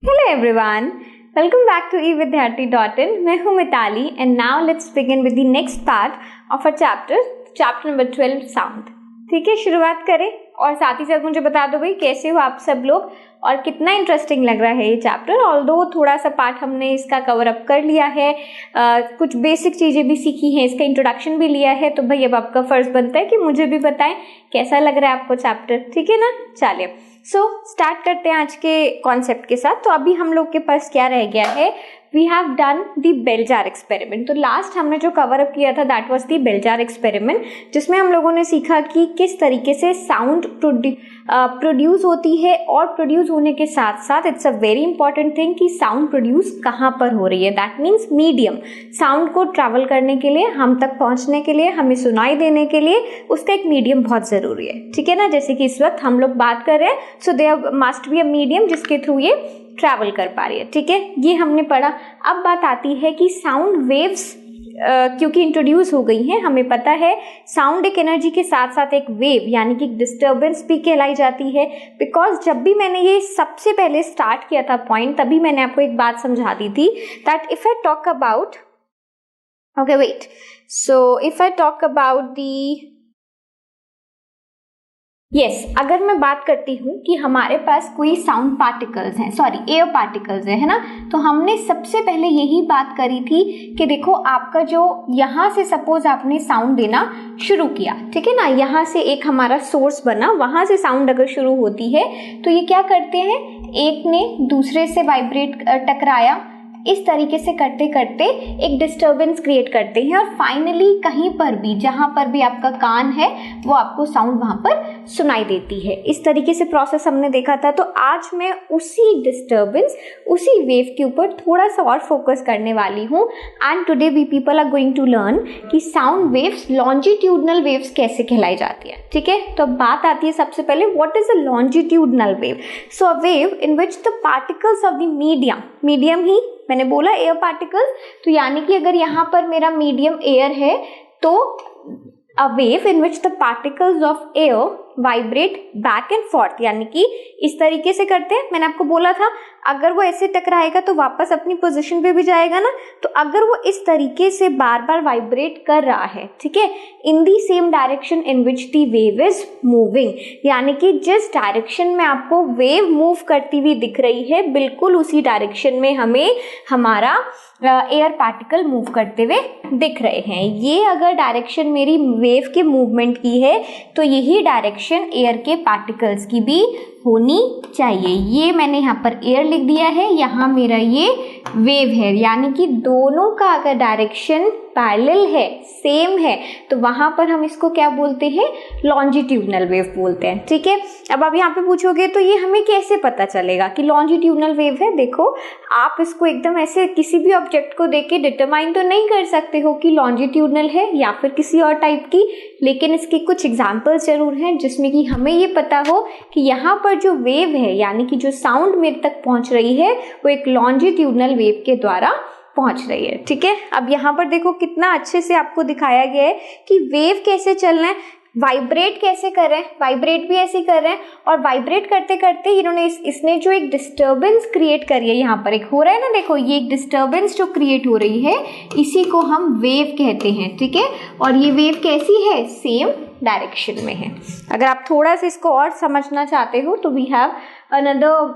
Hello everyone, welcome back to evidyarthi.in. मैं हूँ Mitali and now let's begin with the next part of our chapter number 12 sound. ठीक है, शुरुआत करें और साथ ही साथ मुझे बता दो भाई कैसे हो आप सब लोग और कितना इंटरेस्टिंग लग रहा है ये चैप्टर. ऑल्दो थोड़ा सा पार्ट हमने इसका कवर अप कर लिया है, कुछ बेसिक चीज़ें भी सीखी हैं, इसका इंट्रोडक्शन भी लिया है, तो भाई अब आपका फर्ज बनता है कि मुझे भी बताएं कैसा लग रहा है आपको चैप्टर. ठीक है ना, चलिए स्टार्ट करते हैं आज के कॉन्सेप्ट के साथ. तो अभी हम लोग के पास क्या रह गया है, we have done the bell jar experiment. तो लास्ट हमने जो कवर अप किया था that was the bell jar experiment, जिसमें हम लोगों ने सीखा कि किस तरीके से साउंड प्रोड्यूस होती है और प्रोड्यूस होने के साथ साथ it's a very important thing कि साउंड प्रोड्यूस कहाँ पर हो रही है. दैट मीन्स मीडियम, साउंड को ट्रैवल करने के लिए, हम तक पहुँचने के लिए, हमें सुनाई देने के लिए उसका एक मीडियम बहुत ज़रूरी है. ठीक है ना, जैसे कि इस वक्त हम लोग बात कर रहे हैं, so there must be a medium जिसके थ्रू ये ट्रैवल कर पा रही है. ठीक है, ये हमने पढ़ा. अब बात आती है कि साउंड वेव्स क्योंकि इंट्रोड्यूस हो गई हैं, हमें पता है साउंड एक एनर्जी के साथ साथ एक वेव यानी कि डिस्टर्बेंस भी कहलाई जाती है. बिकॉज जब भी मैंने ये सबसे पहले स्टार्ट किया था पॉइंट, तभी मैंने आपको एक बात समझा दी थी that if I talk about अगर मैं बात करती हूँ कि हमारे पास कोई साउंड पार्टिकल्स हैं, एयर पार्टिकल्स है ना, तो हमने सबसे पहले यही बात करी थी कि देखो आपका जो यहाँ से सपोज आपने साउंड देना शुरू किया, ठीक है ना, यहाँ से एक हमारा सोर्स बना, वहाँ से साउंड अगर शुरू होती है तो ये क्या करते हैं, एक ने दूसरे से वाइब्रेट टकराया, इस तरीके से करते करते एक डिस्टरबेंस क्रिएट करते हैं और फाइनली कहीं पर भी जहां पर भी आपका कान है वो आपको साउंड वहां पर सुनाई देती है. इस तरीके से प्रोसेस हमने देखा था. तो आज मैं उसी डिस्टरबेंस, उसी वेव के ऊपर थोड़ा सा और फोकस करने वाली हूँ. And today we people are going to learn कि साउंड वेव्स, लॉन्जिट्यूडनल वेव्स कैसे कहलाई जाती है. ठीक है, तो बात आती है सबसे पहले what is a longitudinal wave. So a wave in which the particles of the medium ही मैंने बोला एयर पार्टिकल्स, तो यानी कि अगर यहाँ पर मेरा मीडियम एयर है तो अ wave in which the particles of air vibrate back and fourth, यानी कि इस तरीके से करते हैं. मैंने आपको बोला था अगर वो ऐसे टकराएगा तो वापस अपनी पोजीशन पे भी जाएगा ना, तो अगर वो इस तरीके से बार बार वाइब्रेट कर रहा है, ठीक है, in the same direction in which the wave is moving, यानी कि जिस डायरेक्शन में आपको वेव मूव करती हुई दिख रही है बिल्कुल उसी डायरेक्शन में हमें हमारा एयर पार्टिकल मूव करते हुए दिख रहे हैं. ये अगर डायरेक्शन मेरी वेव के मूवमेंट की है तो यही डायरेक्शन एयर के पार्टिकल्स की भी होनी चाहिए. ये मैंने यहाँ पर एयर लिख दिया है, यहाँ मेरा ये वेव है, यानी कि दोनों का अगर डायरेक्शन पैरेलल है, सेम है, तो वहां पर हम इसको क्या बोलते हैं, लॉन्जिट्यूडनल वेव बोलते हैं. ठीक है, अब आप यहाँ पे पूछोगे तो ये हमें कैसे पता चलेगा कि लॉन्जिट्यूडनल वेव है. देखो आप इसको एकदम ऐसे किसी भी ऑब्जेक्ट को देख के डिटरमाइन तो नहीं कर सकते हो कि लॉन्जिट्यूडनल है या फिर किसी और टाइप की, लेकिन इसके कुछ एग्जाम्पल्स जरूर हैं जिसमें कि हमें ये पता हो कि यहाँ पर जो वेव है यानी कि जो साउंड मेरे तक पहुँच रही है वो एक लॉन्जिट्यूडनल वेव के द्वारा पहुंच रही है. ठीक है, अब यहाँ पर देखो कितना अच्छे से आपको दिखाया गया है कि वेव कैसे चल रहे हैं, वाइब्रेट कैसे कर रहे हैं, वाइब्रेट भी ऐसे कर रहे हैं, और वाइब्रेट करते करते इन्होंने इसने जो एक डिस्टर्बेंस क्रिएट करी है, यहाँ पर एक हो रहा है ना, देखो ये एक डिस्टर्बेंस जो क्रिएट हो रही है इसी को हम वेव कहते हैं. ठीक है, और ये वेव कैसी है, सेम डायरेक्शन में है. अगर आप थोड़ा सा इसको और समझना चाहते हो तो वी हैव अनदर,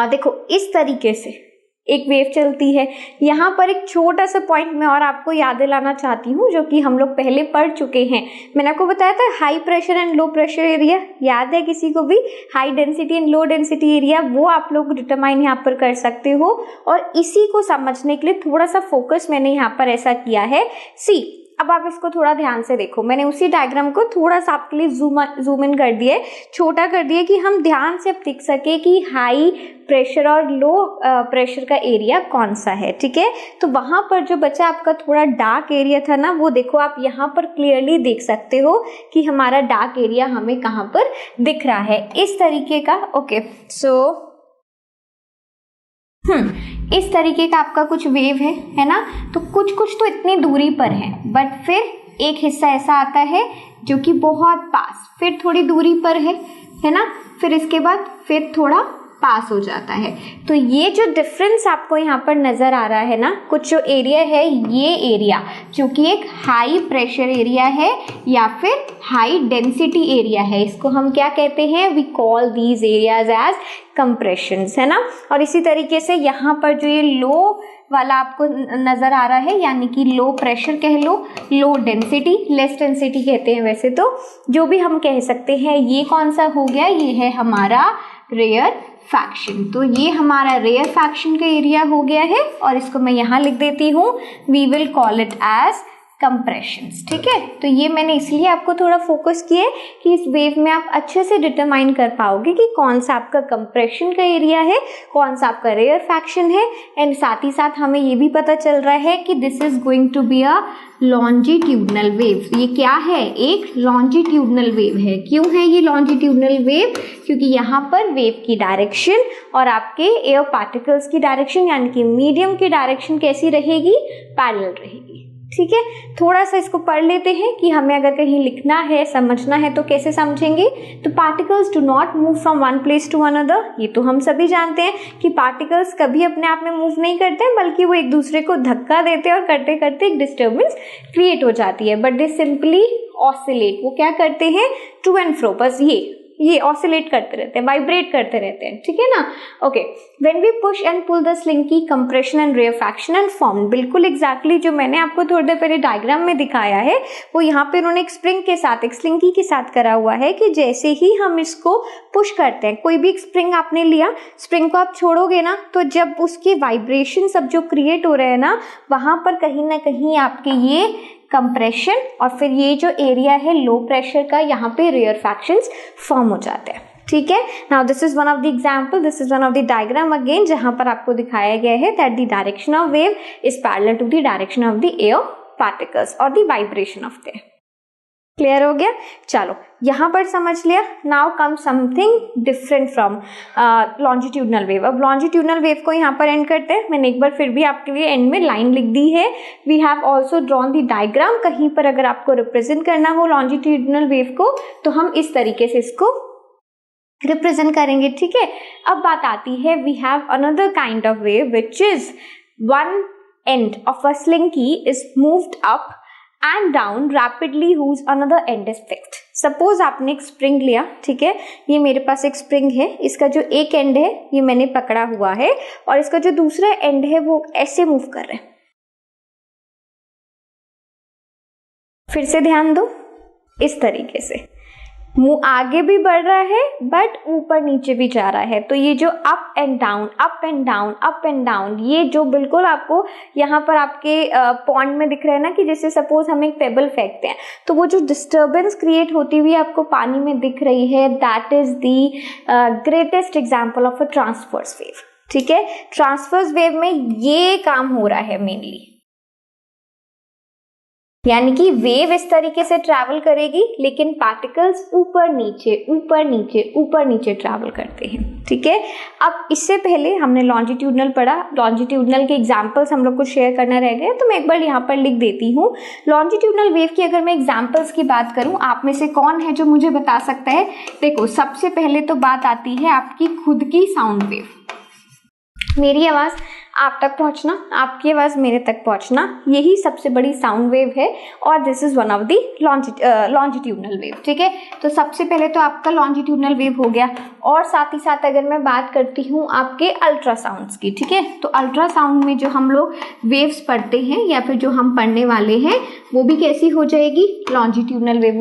देखो इस तरीके से एक वेव चलती है. यहाँ पर एक छोटा सा पॉइंट मैं और आपको याद दिलाना चाहती हूँ जो कि हम लोग पहले पढ़ चुके हैं. मैंने आपको बताया था high pressure and low pressure area, याद है किसी को भी, high density and low density area, वो आप लोग डिटरमाइन यहाँ पर कर सकते हो. और इसी को समझने के लिए थोड़ा सा फोकस मैंने यहाँ पर ऐसा किया है. सी अब आप इसको थोड़ा ध्यान से देखो, मैंने उसी डायग्राम को थोड़ा सा आपके लिए जूम इन कर दिया है, छोटा कर दिया कि हम ध्यान से देख सके कि हाई प्रेशर और लो प्रेशर का एरिया कौन सा है. ठीक है, तो वहां पर जो बचा आपका थोड़ा डार्क एरिया था ना, वो देखो आप यहाँ पर क्लियरली देख सकते हो कि हमारा डार्क एरिया हमें कहाँ पर दिख रहा है, इस तरीके का. ओके, सो इस तरीके का आपका कुछ वेव है ना, तो कुछ कुछ तो इतनी दूरी पर है, बट फिर एक हिस्सा ऐसा आता है जो कि बहुत पास, फिर थोड़ी दूरी पर है ना, फिर इसके बाद फिर थोड़ा पास हो जाता है। तो ये जो डिफरेंस आपको यहाँ पर नजर आ रहा है ना, कुछ जो एरिया है, ये एरिया जो कि एक हाई प्रेशर एरिया है या फिर हाई डेंसिटी एरिया है, इसको हम क्या कहते हैं, we call these areas as compressions, है ना। और इसी तरीके से यहाँ पर जो ये लो वाला आपको नजर आ रहा है, यानी कि लो प्रेशर कह लो, लो डेंसिटी, लेस डेंसिटी कहते हैं वैसे तो, जो भी हम कह सकते हैं, ये कौन सा हो गया, ये है हमारा रेयरफैक्शन। तो ये हमारा रेयरफैक्शन का एरिया हो गया है और इसको मैं यहाँ लिख देती हूँ, we will call it as compressions. ठीक है, तो ये मैंने इसलिए आपको थोड़ा फोकस किया है कि इस वेव में आप अच्छे से डिटरमाइन कर पाओगे कि कौन सा आपका कंप्रेशन का एरिया है, कौन सा आपका रेयरफैक्शन है, एंड साथ ही साथ हमें ये भी पता चल रहा है कि this is going to be a longitudinal wave. ये क्या है, एक लॉन्जिट्यूडनल वेव है। क्यों है ये लॉन्जिट्यूडनल वेव, क्योंकि यहाँ पर वेव की डायरेक्शन और आपके एयर पार्टिकल्स की डायरेक्शन यानी कि मीडियम की डायरेक्शन कैसी रहेगी, पैरेलल रहेगी। ठीक है, थोड़ा सा इसको पढ़ लेते हैं कि हमें अगर कहीं लिखना है, समझना है तो कैसे समझेंगे। तो particles do not move from one place to another, ये तो हम सभी जानते हैं कि पार्टिकल्स कभी अपने आप में मूव नहीं करते हैं, बल्कि वो एक दूसरे को धक्का देते हैं और करते करते एक डिस्टर्बेंस क्रिएट हो जाती है। बट दे सिंपली ऑसिलेट, वो क्या करते हैं, टू एंड फ्रो, बस ये ऑसिलेट करते रहते हैं, वाइब्रेट करते रहते हैं। ठीक है ना। Okay, when we push and pull the slinky, compression and rarefaction and form, बिल्कुल एग्जैक्टली जो मैंने आपको थोड़ी देर पहले डायग्राम में दिखाया है, वो यहाँ पे उन्होंने एक स्प्रिंग के साथ, एक स्लिंकी के साथ करा हुआ है कि जैसे ही हम इसको पुश करते हैं, कोई भी एक स्प्रिंग आपने लिया, स्प्रिंग को आप छोड़ोगे ना, तो जब उसके वाइब्रेशन सब जो क्रिएट हो रहे हैं ना, वहां पर कहीं ना कहीं आपके ये कंप्रेशन और फिर ये जो एरिया है लो प्रेशर का, यहाँ पे रेयरफैक्शंस फॉर्म हो जाते हैं। ठीक है, now this is one of the example, this is one of the diagram again, जहां पर आपको दिखाया गया है that the direction of wave is parallel to the direction of the air particles और the vibration of there. Clear हो गया, चलो यहाँ पर समझ लिया। Now come something different from longitudinal wave. अब लॉन्जिट्यूडनल वेव को यहाँ पर एंड करते हैं। मैंने एक बार फिर भी आपके लिए एंड में लाइन लिख दी है। We have also drawn the diagram. कहीं पर अगर आपको रिप्रेजेंट करना हो लॉन्जिट्यूडनल वेव को, तो हम इस तरीके से इसको रिप्रेजेंट करेंगे। ठीक है, अब बात आती है, we have another kind of wave which is one end of a slinky is moved up and down rapidly whose another end is fixed. Suppose आपने एक स्प्रिंग लिया, ठीक है, ये मेरे पास एक स्प्रिंग है, इसका जो एक एंड है ये मैंने पकड़ा हुआ है और इसका जो दूसरा एंड है वो ऐसे मूव कर रहा है। फिर से ध्यान दो, इस तरीके से मुंह आगे भी बढ़ रहा है बट ऊपर नीचे भी जा रहा है। तो ये जो up and down, up and down, up and down, ये जो बिल्कुल आपको यहाँ पर आपके पॉन्ड में दिख रहा है ना, कि जैसे सपोज हम एक पेबल फेंकते हैं तो वो जो डिस्टर्बेंस क्रिएट होती हुई आपको पानी में दिख रही है, that is the greatest example of a transverse wave. ठीक है, ट्रांसवर्स वेव में ये काम हो रहा है मेनली, यानी कि वेव इस तरीके से ट्रैवल करेगी लेकिन पार्टिकल्स ऊपर नीचे ऊपर नीचे ऊपर नीचे ट्रैवल करते हैं। ठीक है, अब इससे पहले हमने लॉन्जिट्यूडनल पढ़ा, लॉन्जिट्यूडनल के एग्जांपल्स हम लोग को शेयर करना रह गए, तो मैं एक बार यहाँ पर लिख देती हूँ। लॉन्जिट्यूडनल वेव की अगर मैं एग्जांपल्स की बात करूँ, आप में से कौन है जो मुझे बता सकता है? देखो, सबसे पहले तो बात आती है आपकी खुद की साउंड वेव, मेरी आवाज आप तक पहुंचना, आपकी आवाज मेरे तक पहुंचना, यही सबसे बड़ी साउंड वेव है और this is one of the longitudinal wave. ठीक है, तो सबसे पहले तो आपका लॉन्जिट्यूडनल वेव हो गया और साथ ही साथ अगर मैं बात करती हूँ आपके अल्ट्रासाउंड्स की, ठीक है, तो अल्ट्रासाउंड में जो हम लोग वेव्स पढ़ते हैं या फिर जो हम पढ़ने वाले हैं वो भी कैसी हो जाएगी? लॉन्जिट्यूडनल वेव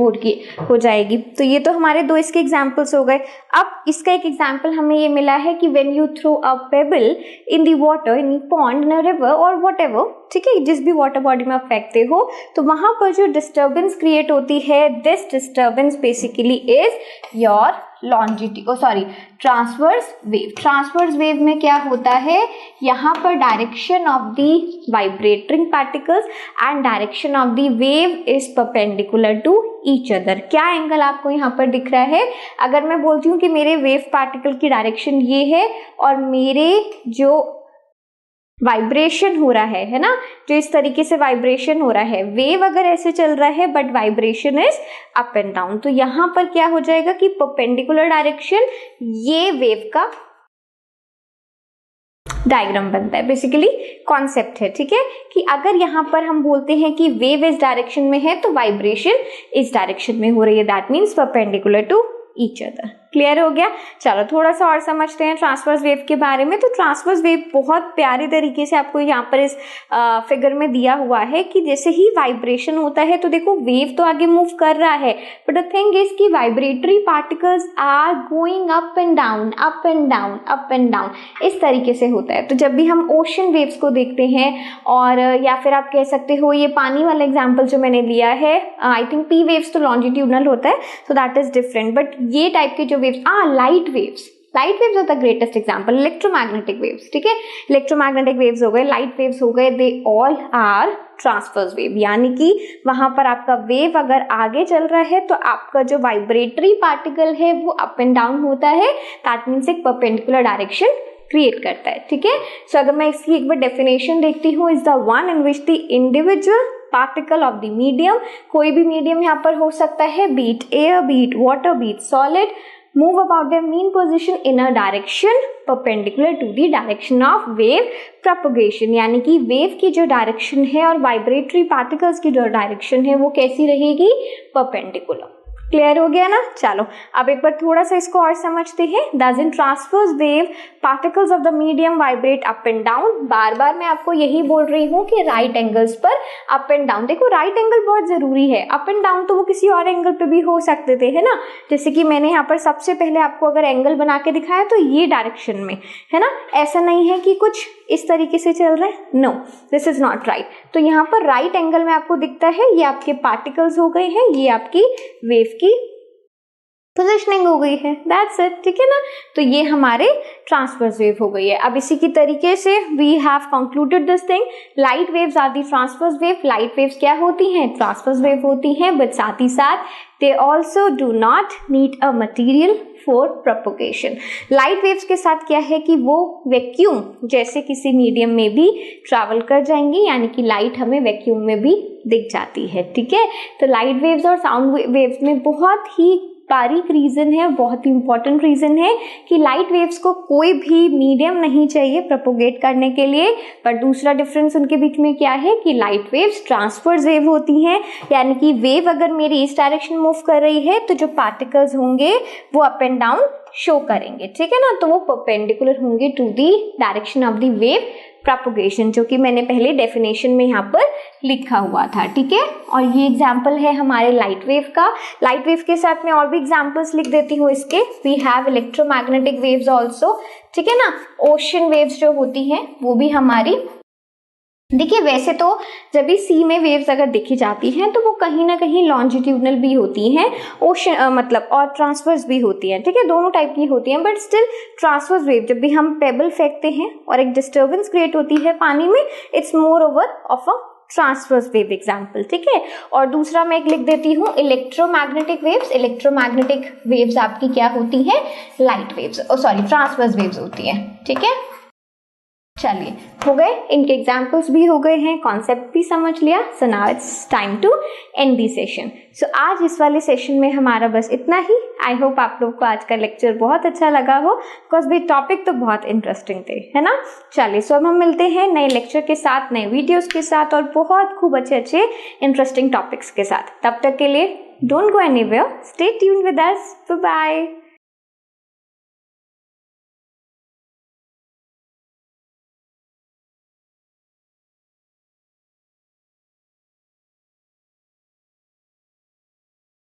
हो जाएगी। तो ये तो हमारे दो इसके एग्जाम्पल्स हो गए। अब इसका एक एग्जाम्पल हमें ये मिला है कि when you throw a pebble in the water, in pond, in a river और व्हाटएवर, ठीक है, जिस भी वाटर बॉडी में आप फेंकते हो, तो वहां पर जो डिस्टर्बेंस क्रिएट होती है, this disturbance basically is your transverse wave. Transverse wave में क्या होता है? यहाँ पर direction of the vibrating particles and direction of the wave is perpendicular to each other. क्या एंगल आपको यहाँ पर दिख रहा है? अगर मैं बोलती हूँ कि मेरे वेव पार्टिकल की डायरेक्शन ये है और मेरे जो वाइब्रेशन हो रहा है ना, जो इस तरीके से वाइब्रेशन हो रहा है, वेव अगर ऐसे चल रहा है but vibration is up and down, तो यहाँ पर क्या हो जाएगा कि परपेंडिकुलर डायरेक्शन ये वेव का डायग्राम बनता है, बेसिकली कॉन्सेप्ट है, ठीक है, कि अगर यहाँ पर हम बोलते हैं कि वेव इस डायरेक्शन में है तो वाइब्रेशन इस डायरेक्शन में हो रही है, that means perpendicular to each other. Clear हो गया? चलो थोड़ा सा और समझते हैं ट्रांसवर्स वेव के बारे में। तो ट्रांसवर्स वेव बहुत प्यारे तरीके से आपको यहाँ पर इस फिगर में दिया हुआ है कि जैसे ही वाइब्रेशन होता है तो देखो वेव तो आगे मूव कर रहा है, बट द थिंग इज कि vibratory particles are going up and down, up and down, up and down, इस तरीके से होता है। तो जब भी हम ओशन वेव्स को देखते हैं, और या फिर आप कह सकते हो ये पानी वाला एग्जाम्पल जो मैंने लिया है, आई थिंक पी वेव्स तो लॉन्जिट्यूडनल होता है, so that is different, but ये टाइप के जो waves, light waves are the greatest example, electromagnetic waves, ठीक है, इलेक्ट्रोमैग्नेटिक वेव्स हो गए, लाइट वेव्स हो गए, they all are transverse wave, यानी कि वहां पर आपका वेव अगर आगे चल रहा है तो आपका जो वाइब्रेटरी पार्टिकल है वो अप एंड डाउन होता है, दैट मीन्स एक परपेंडिकुलर डायरेक्शन क्रिएट करता है, ठीक है। सो अगर मैं इसकी एक बार डेफिनेशन देखती हूँ, is the one in which the individual particle of the medium, कोई भी मीडियम यहाँ पर हो सकता है, be it air, be it water, be it solid, move about their mean position in a direction perpendicular to the direction of wave propagation, यानी कि wave की जो डायरेक्शन है और वाइब्रेटरी पार्टिकल्स की जो डायरेक्शन है वो कैसी रहेगी, परपेंडिकुलर। क्लियर हो गया ना? चलो अब एक बार थोड़ा सा इसको और समझते हैं। Thus in transverse wave particles of the medium vibrate up and down. बार बार मैं आपको यही बोल रही हूँ कि राइट एंगल्स पर अप एंड डाउन, देखो राइट एंगल बहुत जरूरी है, अप एंड डाउन तो वो किसी और एंगल पे भी हो सकते थे, है ना, जैसे कि मैंने यहाँ पर सबसे पहले आपको अगर एंगल बना के दिखाया तो ये डायरेक्शन में, है ना, ऐसा नहीं है कि कुछ इस तरीके से चल रहा है, no, this is not right. तो यहाँ पर राइट एंगल में आपको दिखता है, ये आपके पार्टिकल्स हो गए हैं, ये आपकी वेव की पोजिशनिंग हो गई है, दैट्स इट, ठीक है ना। तो ये हमारे ट्रांसवर्स वेव हो गई है। अब इसी की तरीके से we have concluded this thing, light waves are the transverse wave. Light waves क्या होती हैं? ट्रांसवर्स वेव होती हैं, बट साथ ही साथ they also do not need a material for propagation. Light waves के साथ क्या है कि वो वैक्यूम जैसे किसी मीडियम में भी ट्रैवल कर जाएंगी, यानी कि लाइट हमें वैक्यूम में भी दिख जाती है, ठीक है। तो लाइट वेव्स और साउंड वेव्स में बहुत ही बारीक रीजन है, बहुत ही इंपॉर्टेंट रीजन है कि लाइट वेव्स को कोई भी मीडियम नहीं चाहिए प्रोपोगेट करने के लिए। पर दूसरा डिफरेंस उनके बीच में क्या है कि लाइट वेव्स ट्रांसवर्स वेव होती हैं, यानी कि वेव अगर मेरी इस डायरेक्शन मूव कर रही है तो जो पार्टिकल्स होंगे वो अप एंड डाउन शो करेंगे, ठीक है ना, तो वो परपेंडिकुलर होंगे to the direction of the wave propagation, जो कि मैंने पहले डेफिनेशन में यहाँ पर लिखा हुआ था, ठीक है। और ये एग्जाम्पल है हमारे लाइट वेव का। लाइट वेव के साथ मैं और भी एग्जाम्पल्स लिख देती हूँ इसके। We have electromagnetic waves also, ठीक है ना। ओशन वेव्स जो होती हैं वो भी हमारी, देखिए वैसे तो जब भी सी में वेव्स अगर देखी जाती हैं तो वो कहीं ना कहीं लॉन्जिट्यूडनल भी होती हैं, ओशन मतलब और ट्रांसवर्स भी होती हैं, ठीक है, दोनों टाइप की होती हैं। बट स्टिल ट्रांसवर्स वेव, जब भी हम पेबल फेंकते हैं और एक डिस्टर्बेंस क्रिएट होती है पानी में, it's more over of a transverse wave example, ठीक है। और दूसरा मैं एक लिख देती हूँ इलेक्ट्रोमैग्नेटिक वेव्स। इलेक्ट्रोमैग्नेटिक वेव्स आपकी क्या होती हैं? Light waves, sorry transverse waves होती हैं, ठीक है। चलिए हो गए, इनके एग्जाम्पल्स भी हो गए हैं, कॉन्सेप्ट भी समझ लिया। So now it's time to end the session. So आज इस वाले सेशन में हमारा बस इतना ही। आई होप आप लोग को आज का लेक्चर बहुत अच्छा लगा हो, बिकॉज भी टॉपिक तो बहुत इंटरेस्टिंग थे, है ना। चलिए सो अब हम मिलते हैं नए लेक्चर के साथ, नए वीडियोस के साथ और बहुत खूब अच्छे इंटरेस्टिंग टॉपिक्स के साथ। तब तक के लिए don't go anywhere, stay tuned with us, bye bye.